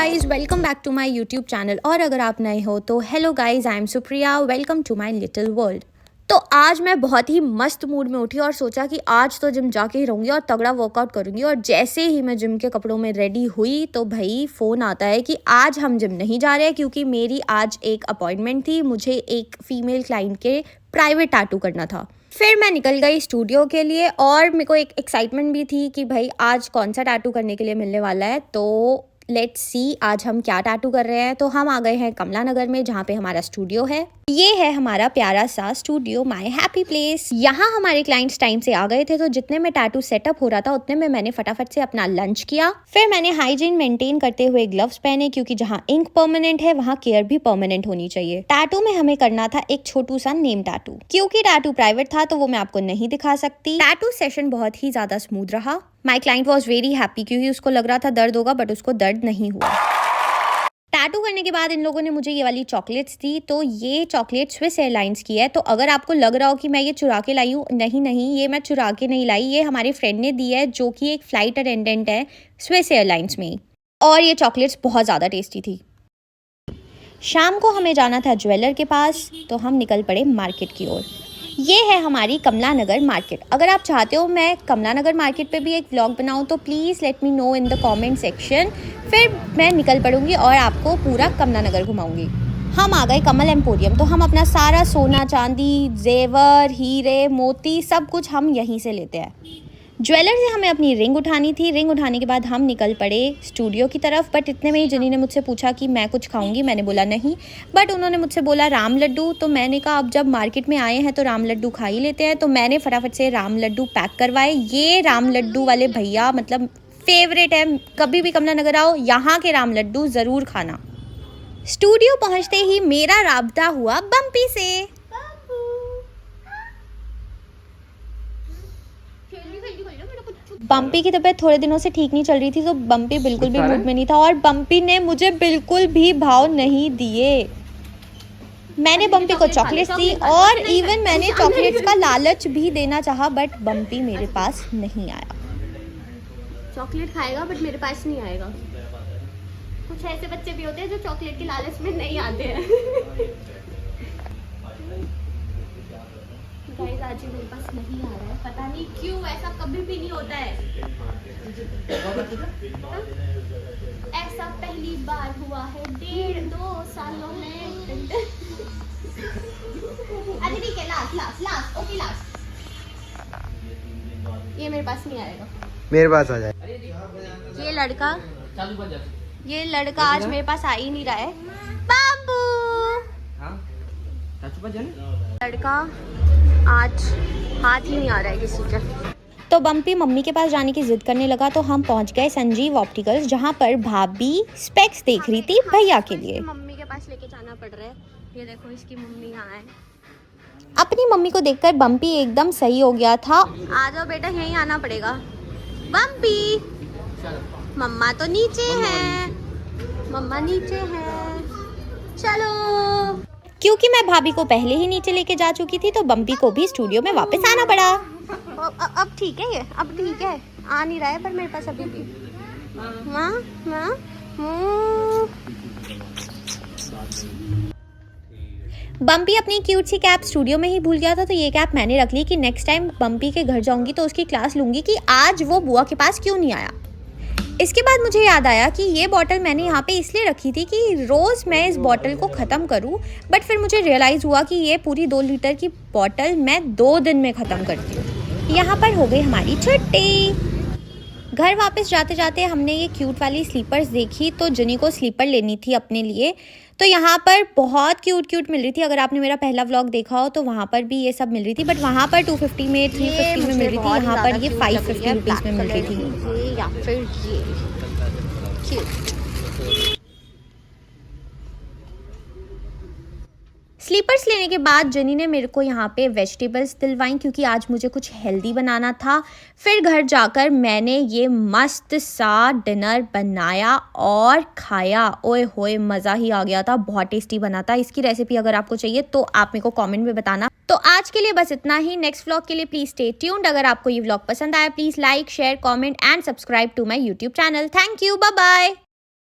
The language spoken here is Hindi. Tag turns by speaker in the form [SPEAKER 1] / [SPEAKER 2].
[SPEAKER 1] Guys, welcome back to my YouTube channel. और अगर आप नए हो तो hello guys, I am Supriya, welcome to my little world. तो आज मैं बहुत ही मस्त मूड में उठी और सोचा कि आज तो जिम जाके ही रहूँगी और तगड़ा वर्कआउट करूँगी। और जैसे ही मैं जिम के कपड़ों में रेडी हुई तो भाई फ़ोन आता है कि आज हम जिम नहीं जा रहे हैं, क्योंकि मेरी आज एक अपॉइंटमेंट थी। मुझे एक फ़ीमेल क्लाइंट के प्राइवेट टैटू करना था। फिर मैं निकल गई स्टूडियो के लिए और मेरे को एक एक्साइटमेंट भी थी कि भाई आज कौन सा टैटू करने के लिए मिलने वाला है। तो लेट्स सी आज हम क्या टैटू कर रहे हैं। तो हम आ गए हैं कमला नगर में, जहाँ पे हमारा स्टूडियो है। ये है हमारा प्यारा सा स्टूडियो, माय हैप्पी प्लेस। यहाँ हमारे क्लाइंट्स टाइम से आ गए थे, तो जितने में टैटू सेटअप हो रहा था उतने में मैंने फटाफट से अपना लंच किया। फिर मैंने हाइजीन मेंटेन करते हुए ग्लव्स पहने, क्योंकि जहाँ इंक परमानेंट है वहाँ केयर भी परमानेंट होनी चाहिए। टैटू में हमें करना था एक छोटू सा नेम टैटू। क्योंकि टैटू प्राइवेट था तो वो मैं आपको नहीं दिखा सकती। टैटू सेशन बहुत ही ज्यादा स्मूथ रहा। My client was very happy, क्योंकि उसको लग रहा था दर्द होगा, बट उसको दर्द नहीं हुआ। टैटू करने के बाद इन लोगों ने मुझे ये वाली चॉकलेट्स दी। तो ये चॉकलेट स्विस एयरलाइंस की है। तो अगर आपको लग रहा हो कि मैं ये चुरा के लाई हूँ, नहीं, ये मैं चुरा के नहीं लाई, ये हमारे फ्रेंड ने दी है, जो कि एक फ़्लाइट अटेंडेंट है स्विस एयरलाइंस में। और ये चॉकलेट्स बहुत ज़्यादा टेस्टी थी। शाम को हमें जाना था ज्वेलर के पास, तो हम निकल पड़े मार्केट की ओर। ये है हमारी कमला नगर मार्केट। अगर आप चाहते हो मैं कमला नगर मार्केट पे भी एक व्लॉग बनाऊँ तो please let me know in the comment section. फिर मैं निकल पड़ूंगी और आपको पूरा कमला नगर घुमाऊंगी। हम आ गए कमल एम्पोरियम। तो हम अपना सारा सोना चांदी, जेवर, हीरे, मोती सब कुछ हम यहीं से लेते हैं। ज्वेलर से हमें अपनी रिंग उठानी थी। रिंग उठाने के बाद हम निकल पड़े स्टूडियो की तरफ। बट इतने में ही जिनी ने मुझसे पूछा कि मैं कुछ खाऊंगी। मैंने बोला नहीं, बट उन्होंने मुझसे बोला राम लड्डू। तो मैंने कहा अब जब मार्केट में आए हैं तो राम लड्डू खा ही लेते हैं। तो मैंने फटाफट से राम लड्डू पैक करवाए। ये राम लड्डू वाले भैया मतलब फेवरेट है। कभी भी कमला नगर आओ, यहाँ के राम लड्डू ज़रूर खाना। स्टूडियो पहुँचते ही मेरा राब्ता हुआ बम्पी से। बम्पी की तबीयत थोड़े दिनों से ठीक नहीं चल रही थी, तो बम्पी बिल्कुल भी मूड में नहीं था और बम्पी ने मुझे बिल्कुल भी भाव नहीं दिए। मैंने बम्पी को चॉकलेट्स दी और इवन मैंने चॉकलेट्स का लालच भी देना चाहा, बट बम्पी मेरे पास नहीं आया।
[SPEAKER 2] चॉकलेट खाएगा बट मेरे पास नहीं आएगा। कुछ ऐसे बच्चे भी होते हैं जो चॉकलेट के लालच में नहीं आते हैं। गाइस आज मेरे पास नहीं आ रहा है, पता नहीं क्यों, ऐसा कभी भी नहीं होता है। ऐसा पहली बार हुआ है 1.5-2 सालों में। अच्छा ठीक है, लास्ट ओके लास्ट। ये मेरे पास नहीं आएगा,
[SPEAKER 3] मेरे पास आ जाए।
[SPEAKER 2] ये लड़का आज मेरे पास आ ही नहीं रहा है। बाबू लड़का आज हाथ ही नहीं आ रहा है किसी का।
[SPEAKER 1] तो बम्पी मम्मी के पास जाने की जिद करने लगा, तो हम पहुंच गए संजीव ऑप्टिकल्स, जहां पर भाभी स्पेक्स देख रही थी भैया के लिए।
[SPEAKER 2] मम्मी के पास लेके जाना पड़ रहा है। ये देखो इसकी मम्मी यहाँ है।
[SPEAKER 1] अपनी मम्मी को देखकर बम्पी एकदम सही हो गया था।
[SPEAKER 2] आ जाओ बेटा, यहीं आना पड़ेगा। बम्पी मम्मा तो नीचे है, मम्मा नीचे है, चलो।
[SPEAKER 1] क्योंकि मैं भाभी को पहले ही नीचे लेके जा चुकी थी, तो बम्पी को भी स्टूडियो में वापस आना पड़ा।
[SPEAKER 2] अब ठीक है, ये अब ठीक है, आ नहीं रहा है पर मेरे पास अभी भी
[SPEAKER 1] बम्पी अपनी क्यूट सी कैप स्टूडियो में ही भूल गया था, तो ये कैप मैंने रख ली कि नेक्स्ट टाइम बम्पी के घर जाऊंगी तो उसकी क्लास लूंगी कि आज वो बुआ के पास क्यों नहीं आया। इसके बाद मुझे याद आया कि ये बॉटल मैंने यहाँ पे इसलिए रखी थी कि रोज़ मैं इस बॉटल को ख़त्म करूँ, बट फिर मुझे रियलाइज़ हुआ कि ये पूरी 2 लीटर की बॉटल मैं 2 दिन में ख़त्म करती हूँ। यहाँ पर हो गई हमारी छुट्टी। घर वापस जाते जाते हमने ये क्यूट वाली स्लीपर्स देखी, तो जिनी को स्लीपर लेनी थी अपने लिए। तो यहाँ पर बहुत क्यूट मिल रही थी। अगर आपने मेरा पहला व्लॉग देखा हो तो वहाँ पर भी ये सब मिल रही थी, बट वहाँ पर 250 में 350 में मिल रही थी, यहाँ पर ये 550 रुपीज़ में मिल रही थी।
[SPEAKER 2] या फिर ये क्यूट
[SPEAKER 1] स्लीपर्स लेने के बाद जनी ने मेरे को यहाँ पे वेजिटेबल्स दिलवाई, क्योंकि आज मुझे कुछ हेल्दी बनाना था। फिर घर जाकर मैंने ये मस्त सा डिनर बनाया और खाया। ओए होए मज़ा ही आ गया था, बहुत टेस्टी बना था। इसकी रेसिपी अगर आपको चाहिए तो आप मेरे को कमेंट में बताना। तो आज के लिए बस इतना ही। नेक्स्ट व्लॉग के लिए प्लीज़ स्टे ट्यून्ड। अगर आपको ये व्लॉग पसंद आया please like, share, comment and subscribe to my YouTube channel. Thank you, bye bye.